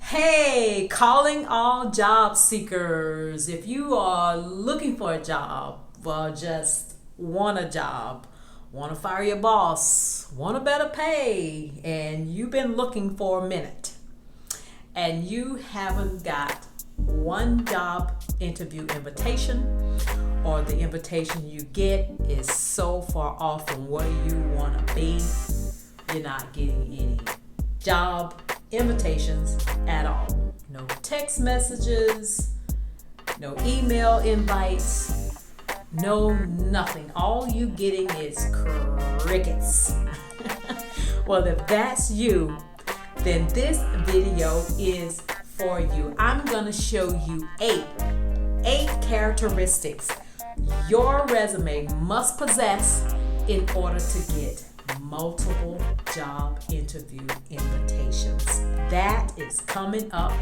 Hey, calling all job seekers. If you are looking for a job, well, just want a job, want to fire your boss, want a better pay, and you've been looking for a minute, and you haven't got one job interview invitation, or the invitation you get is so far off from where you want to be, you're not getting any job invitations at all. No text messages, no email invites, no nothing. All you getting is crickets. Well, if that's you, then this video is for you. I'm gonna show you eight characteristics your resume must possess in order to get multiple job interview invitations. That is coming up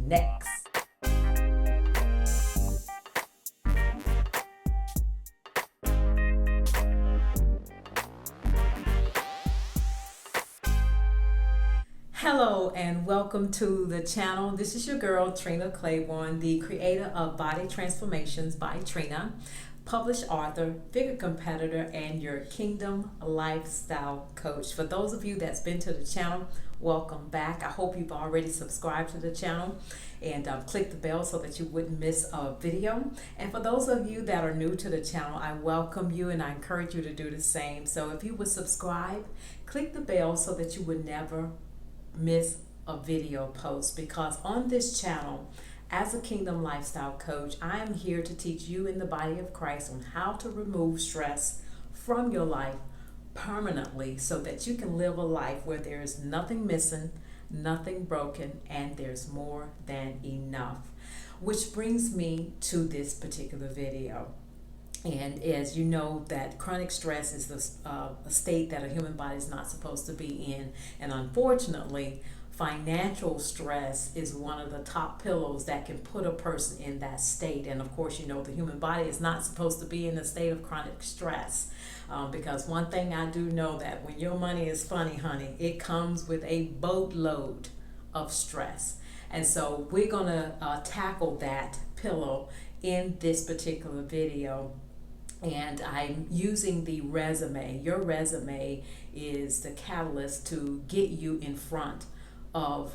next. Hello and welcome to the channel. This is your girl Trina Claiborne, the creator of Body Transformations by Trina, published author, figure competitor, and your kingdom lifestyle coach. For those of you that's been to the channel, welcome back. I hope you've already subscribed to the channel and click the bell so that you wouldn't miss a video. And for those of you that are new to the channel, I welcome you and I encourage you to do the same. So if you would subscribe, click the bell so that you would never miss a video post, because on this channel, as a kingdom lifestyle coach, I am here to teach you in the body of Christ on how to remove stress from your life permanently so that you can live a life where there is nothing missing, nothing broken, and there's more than enough. Which brings me to this particular video. And as you know, that chronic stress is a state that a human body is not supposed to be in. And unfortunately, financial stress is one of the top pillows that can put a person in that state. And of course, you know, the human body is not supposed to be in a state of chronic stress. Because one thing I do know, that when your money is funny, honey, it comes with a boatload of stress. And so we're going to tackle that pillow in this particular video. And I'm using the resume. Your resume is the catalyst to get you in front of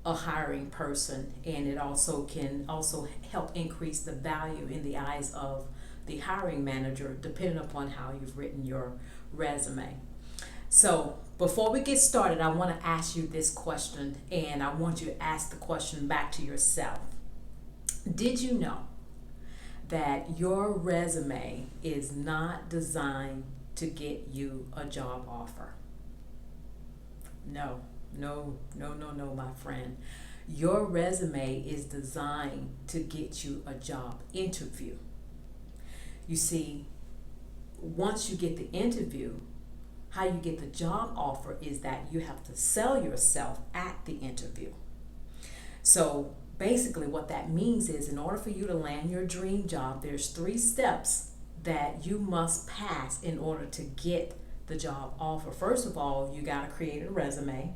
a hiring person, and it also can help increase the value in the eyes of the hiring manager, depending upon how you've written your resume. So before we get started, I want to ask you this question, and I want you to ask the question back to yourself. Did you know that your resume is not designed to get you a job offer? No, my friend. Your resume is designed to get you a job interview. You see, once you get the interview, how you get the job offer is that you have to sell yourself at the interview. So basically what that means is, in order for you to land your dream job, there's 3 steps that you must pass in order to get the job offer. First of all, you got to create a resume,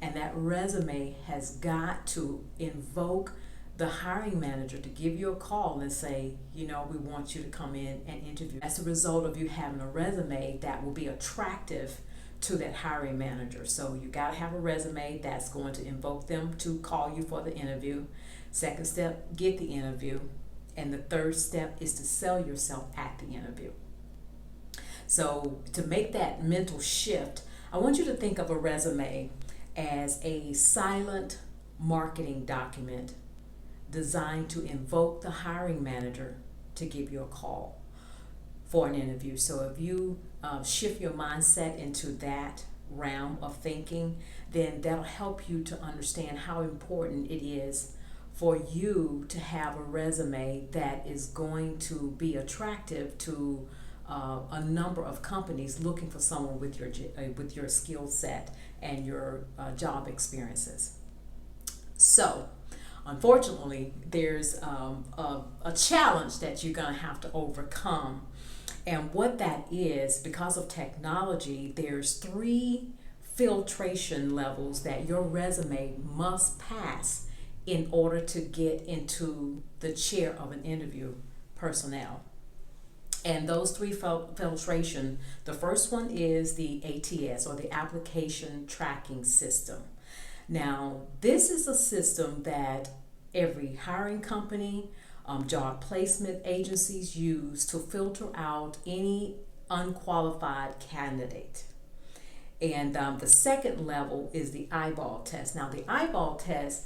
and that resume has got to invoke the hiring manager to give you a call and say, you know, we want you to come in and interview. As a result of you having a resume that will be attractive to that hiring manager. So you got to have a resume that's going to invoke them to call you for the interview. Second step, get the interview. And the third step is to sell yourself at the interview. So to make that mental shift, I want you to think of a resume as a silent marketing document designed to invoke the hiring manager to give you a call for an interview. So if you shift your mindset into that realm of thinking, then that'll help you to understand how important it is for you to have a resume that is going to be attractive to a number of companies looking for someone with your skill set and your job experiences. So unfortunately, there's a challenge that you're going to have to overcome. And what that is, because of technology, there's 3 filtration levels that your resume must pass in order to get into the chair of an interview personnel. And those three filtration, the first one is the ATS, or the Application Tracking System. Now, this is a system that every hiring company, job placement agencies use to filter out any unqualified candidate. And the second level is the eyeball test. Now, the eyeball test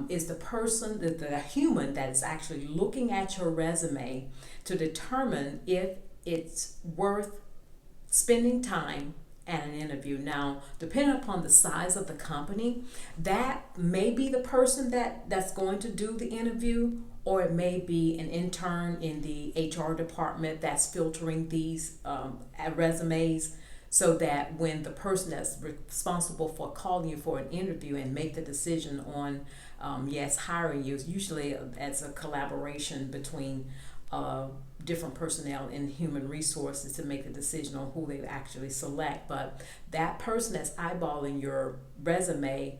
is the person, the human that is actually looking at your resume to determine if it's worth spending time at an interview. Now, depending upon the size of the company, that may be the person that's going to do the interview, or it may be an intern in the HR department that's filtering these resumes, so that when the person that's responsible for calling you for an interview and make the decision on hiring you, usually as a collaboration between different personnel in human resources to make the decision on who they actually select. But that person that's eyeballing your resume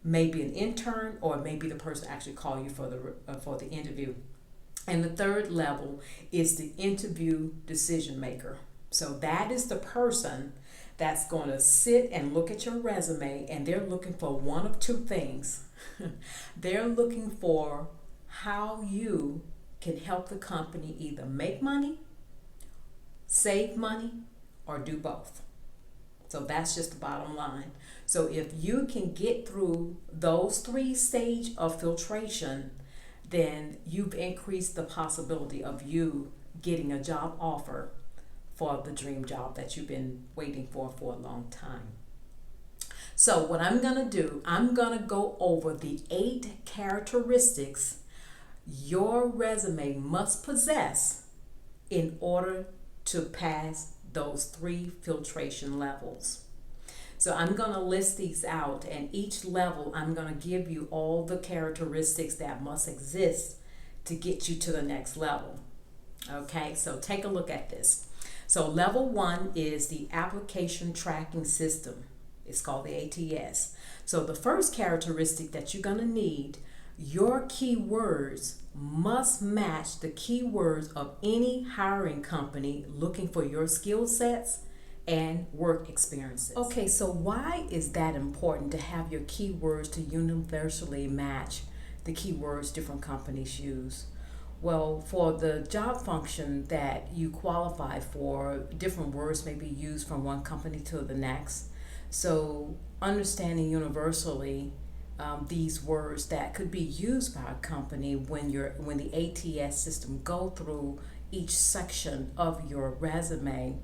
may be an intern, or it may be the person actually call you for the interview. And the third level is the interview decision maker. So that is the person that's going to sit and look at your resume, and they're looking for one of two things. They're looking for how you can help the company either make money, save money, or do both. So that's just the bottom line. So if you can get through those three stages of filtration, then you've increased the possibility of you getting a job offer for the dream job that you've been waiting for a long time. So what I'm going to do, I'm going to go over the 8 characteristics your resume must possess in order to pass those 3 filtration levels. So I'm going to list these out, and each level I'm going to give you all the characteristics that must exist to get you to the next level. Okay, so take a look at this. So level 1 is the Application Tracking System. It's called the ATS. So the first characteristic that you're going to need, your keywords must match the keywords of any hiring company looking for your skill sets and work experiences. Okay, so why is that important to have your keywords to universally match the keywords different companies use? Well, for the job function that you qualify for, different words may be used from one company to the next. So understanding universally these words that could be used by a company when the ATS system go through each section of your resume,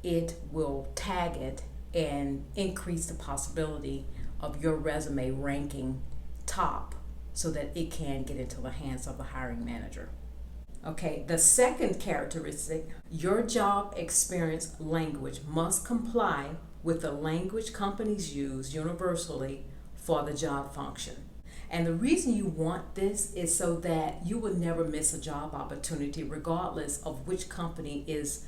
it will tag it and increase the possibility of your resume ranking top, so that it can get into the hands of the hiring manager. Okay, the second characteristic, your job experience language must comply with the language companies use universally for the job function. And the reason you want this is so that you will never miss a job opportunity, regardless of which company is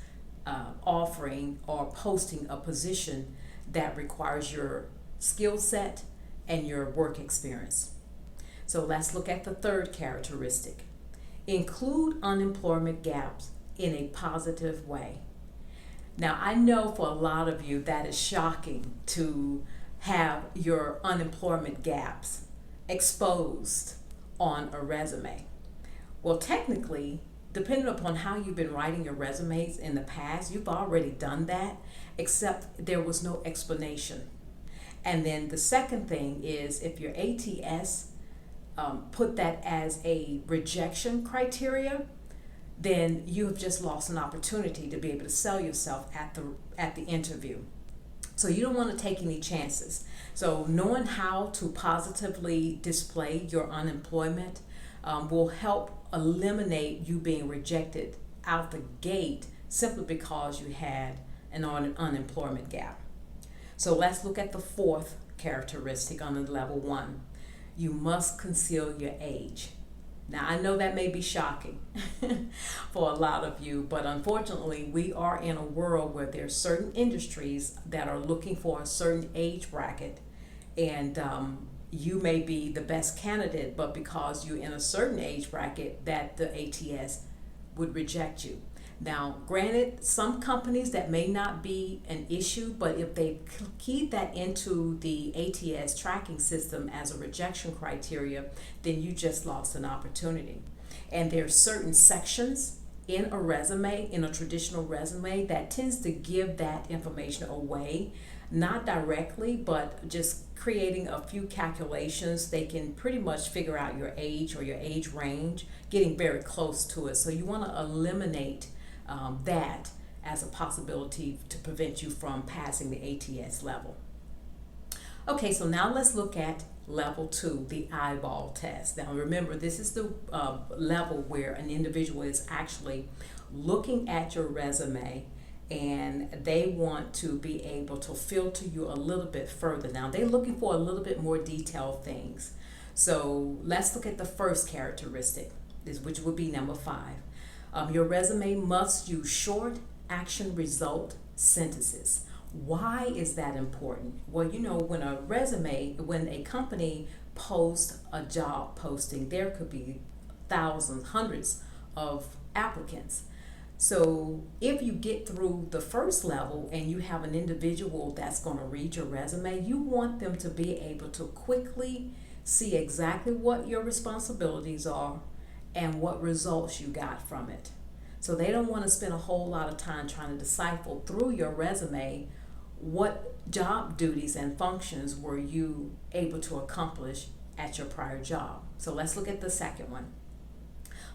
offering or posting a position that requires your skill set and your work experience. So let's look at the third characteristic. Include unemployment gaps in a positive way. Now, I know for a lot of you that is shocking to have your unemployment gaps exposed on a resume. Well, technically, depending upon how you've been writing your resumes in the past, you've already done that, except there was no explanation. And then the second thing is, if your ATS put that as a rejection criteria, then you have just lost an opportunity to be able to sell yourself at the interview. So you don't want to take any chances. So knowing how to positively display your unemployment will help eliminate you being rejected out the gate simply because you had an unemployment gap. So let's look at the fourth characteristic on the level 1. You must conceal your age. Now, I know that may be shocking for a lot of you, but unfortunately, we are in a world where there's certain industries that are looking for a certain age bracket, and you may be the best candidate, but because you're in a certain age bracket, that the ATS would reject you. Now, granted, some companies that may not be an issue, but if they keyed that into the ATS tracking system as a rejection criteria, then you just lost an opportunity. And there are certain sections in a resume, in a traditional resume, that tends to give that information away, not directly, but just creating a few calculations. They can pretty much figure out your age or your age range, getting very close to it. So you want to eliminate that as a possibility to prevent you from passing the ATS level. Okay, so now let's look at level 2, the eyeball test. Now remember, this is the level where an individual is actually looking at your resume and they want to be able to filter you a little bit further. Now they're looking for a little bit more detailed things. So let's look at the first characteristic, which would be number 5. Your resume must use short action result sentences. Why is that important? Well, you know, when a company posts a job posting, there could be thousands, hundreds of applicants. So if you get through the first level and you have an individual that's going to read your resume, you want them to be able to quickly see exactly what your responsibilities are and what results you got from it. So they don't want to spend a whole lot of time trying to decipher through your resume what job duties and functions were you able to accomplish at your prior job. So let's look at the second one.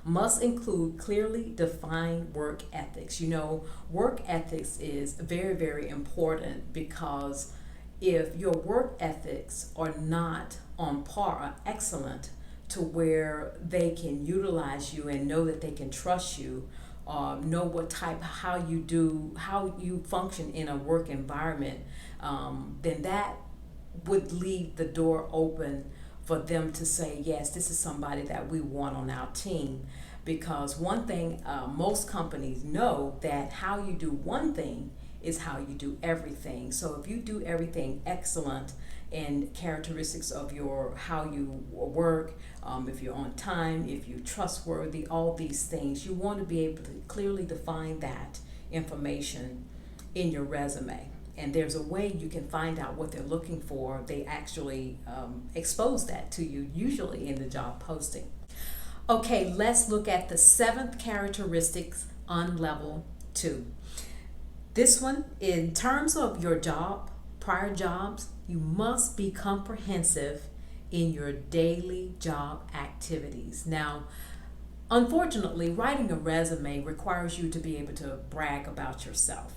Must include clearly defined work ethics. You know, work ethics is very, very important, because if your work ethics are not on par or excellent to where they can utilize you and know that they can trust you, know what type, how you function in a work environment, then that would leave the door open for them to say, yes, this is somebody that we want on our team. Because one thing, most companies know that how you do one thing is how you do everything. So if you do everything excellent and characteristics of how you work, if you're on time, if you're trustworthy, all these things, you want to be able to clearly define that information in your resume. And there's a way you can find out what they're looking for. They actually expose that to you, usually in the job posting. Okay, let's look at the 7th characteristics on level 2. This one, in terms of your prior jobs, you must be comprehensive in your daily job activities. Now, unfortunately, writing a resume requires you to be able to brag about yourself.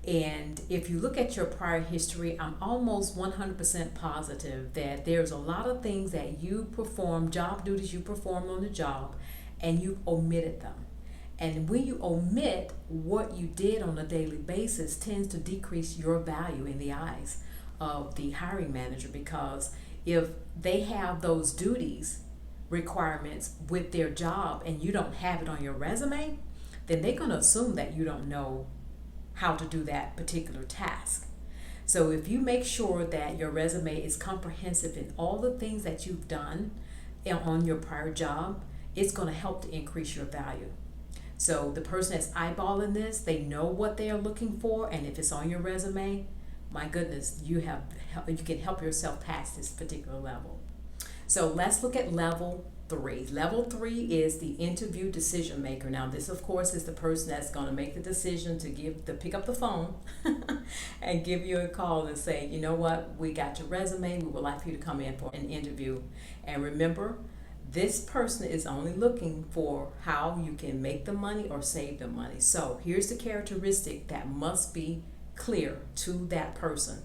And if you look at your prior history, I'm almost 100% positive that there's a lot of things that you perform, job duties you perform on the job, and you omitted them. And when you omit what you did on a daily basis, tends to decrease your value in the eyes of the hiring manager, because if they have those duties requirements with their job and you don't have it on your resume, then they're going to assume that you don't know how to do that particular task. So if you make sure that your resume is comprehensive in all the things that you've done on your prior job, it's going to help to increase your value. So the person that's eyeballing this, they know what they are looking for, and if it's on your resume, my goodness, you can help yourself pass this particular level. So let's look at level 3. Level 3 is the interview decision maker. Now this, of course, is the person that's going to make the decision to pick up the phone and give you a call and say, you know what, we got your resume, we would like for you to come in for an interview. And remember, this person is only looking for how you can make the money or save the money. So here's the characteristic that must be clear to that person.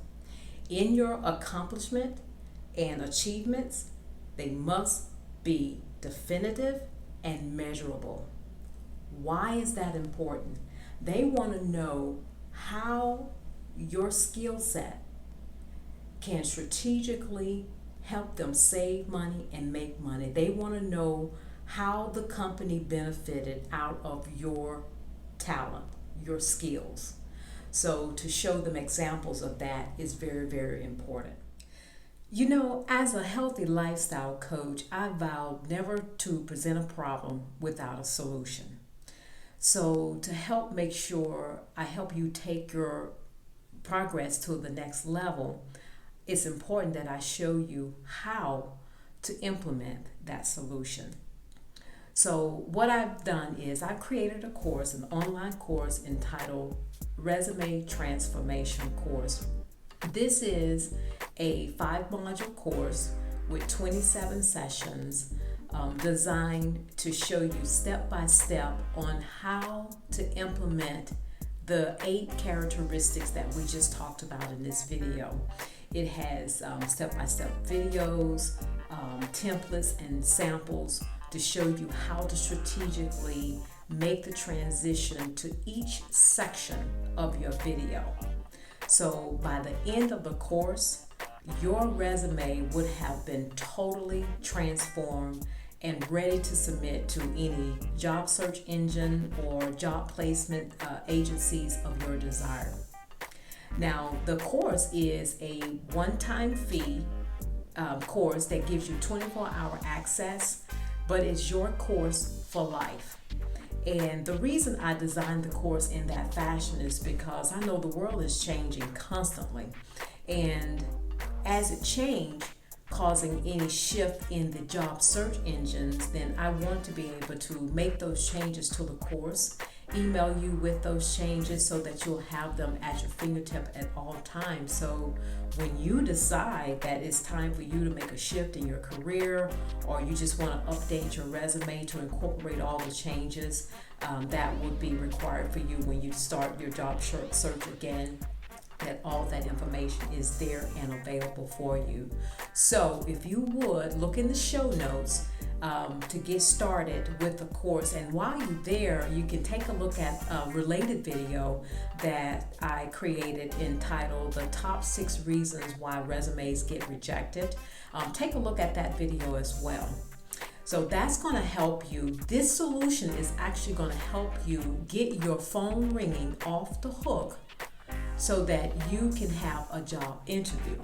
In your accomplishment and achievements, they must be definitive and measurable. Why is that important? They want to know how your skill set can strategically help them save money and make money. They want to know how the company benefited out of your talent, your skills. So to show them examples of that is very, very important. You know, as a healthy lifestyle coach, I vowed never to present a problem without a solution. So to help make sure I help you take your progress to the next level, it's important that I show you how to implement that solution. So what I've done is I've created a course, an online course entitled Resume Transformation Course. This is a 5-module course with 27 sessions designed to show you step by step on how to implement the 8 characteristics that we just talked about in this video. It has step-by-step videos, templates, and samples to show you how to strategically make the transition to each section of your video. So by the end of the course, your resume would have been totally transformed and ready to submit to any job search engine or job placement agencies of your desire. Now, the course is a one-time fee course that gives you 24-hour access, but it's your course for life. And the reason I designed the course in that fashion is because I know the world is changing constantly. And as it changes, causing any shift in the job search engines, then I want to be able to make those changes to the course, email you with those changes so that you'll have them at your fingertip at all times. So when you decide that it's time for you to make a shift in your career, or you just want to update your resume to incorporate all the changes that would be required for you when you start your job search again, that all that information is there and available for you. So if you would look in the show notes to get started with the course, and while you're there, you can take a look at a related video that I created entitled The Top 6 Reasons Why Resumes Get Rejected. Take a look at that video as well. So that's going to help you. This solution is actually going to help you get your phone ringing off the hook so that you can have a job interview.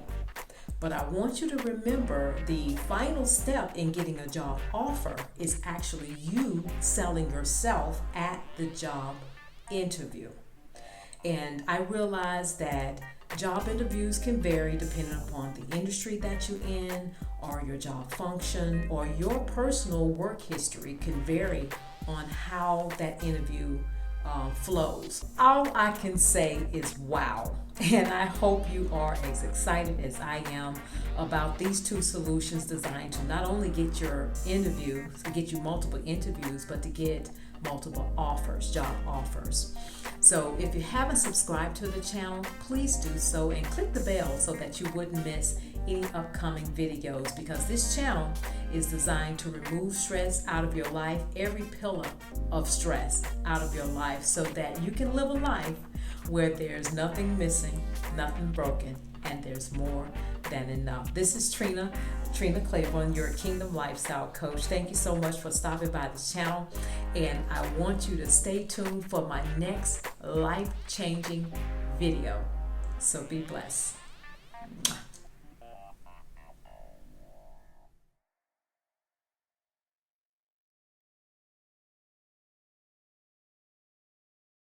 But I want you to remember the final step in getting a job offer is actually you selling yourself at the job interview. And I realize that job interviews can vary depending upon the industry that you're in, or your job function, or your personal work history can vary on how that interview flows. All I can say is wow. And I hope you are as excited as I am about these 2 solutions designed to not only get your interview, to get you multiple interviews, but to get multiple offers, job offers. So if you haven't subscribed to the channel, please do so and click the bell so that you wouldn't miss any upcoming videos, because this channel is designed to remove stress out of your life, every pillar of stress out of your life, so that you can live a life where there's nothing missing, nothing broken, and there's more than enough. This is Trina Claiborne, your Kingdom Lifestyle Coach. Thank you so much for stopping by the channel, and I want you to stay tuned for my next life-changing video. So be blessed.